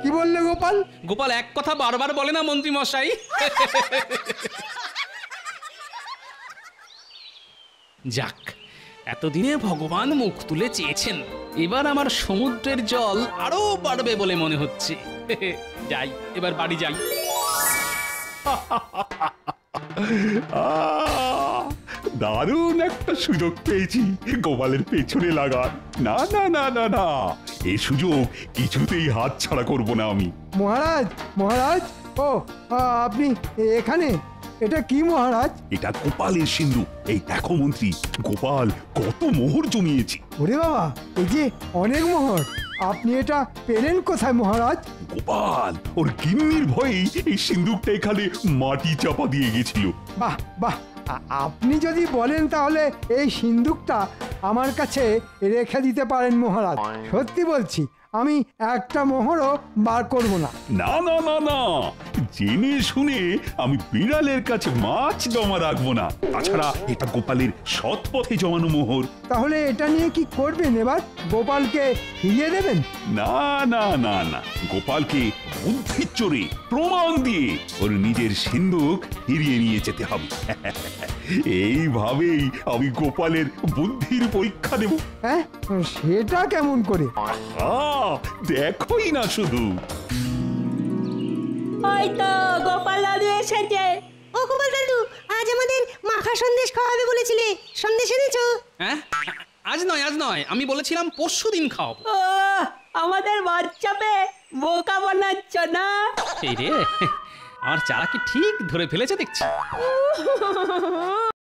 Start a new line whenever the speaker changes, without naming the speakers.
কি বললে গোপাল?
গোপাল এক কথা বারবার বলে না মন্ত্রী মশাই। যাক, এতদিনে ভগবান মুখ তুলে চেয়েছেন, এবার আমার সমুদ্রের জল আরো বাড়বে বলে মনে হচ্ছে। যাই, এবার বাড়ি যাই।
দারুণ একটা সুযোগ পেয়েছি গোপালের পেছনে লাগার। না না না না না, এই সুযোগ কিছুতেই হাত ছাড়া করব না আমি।
মহারাজ, মহারাজ, ও আপনি এখানে? এটা কি মহারাজ?
এটা গোপালের সিন্ধু। এই দেখো মন্ত্রী, গোপাল কত মোহর জমিয়েছে।
ওরে বাবা, এই যে অনেক মোহর। আপনি এটা পেলেন কোথায় মহারাজ?
গোপাল ওর গিন্নির ভয়েই এই সিন্ধুকটা এখানে মাটি চাপা দিয়ে গেছিল।
বাহ বাহ, আপনি যদি বলেন তাহলে এই সিন্দুকটা আমার কাছে রেখে দিতে পারেন মহারাজ। সত্যি বলছি, আমি একটা মোহরও বার করব না।
না না না না, জেনে শুনে আমি বিড়ালের কাছে মাছ জমা রাখবো না। তাছাড়া এটা গোপালের সৎ পথে জমানো মোহর।
তাহলে এটা নিয়ে কি করবেন এবার? গোপালকে ফিরিয়ে দেবেন?
না না না না, গোপালকে বুদ্ধির চোরে প্রমাণ দিয়ে ওর নিজের সিন্ধুক ফিরিয়ে নিয়ে যেতে হবে। এইভাবেই আমি গোপালের বুদ্ধির পরীক্ষা দেব।
হ্যাঁ, সেটা কেমন করে?
দেখোই না শুধু।
ওই তো গোপাল দাদু এসেছে।
ও গোপাল দাদু, আজ আমাদের মাখা সন্দেশ খাওয়াবে বলেছিলে, সন্দেশ এনেছো?
হ্যাঁ, আজ নয়, আজ নয়, আমি বলেছিলাম পরশুদিন খাওয়াবো।
ও আমাদের বাচ্চা পেয়ে বোকা বানাচ্ছ না?
এই রে, আমার চারা কি ঠিক ধরে ফেলেছে দেখছি।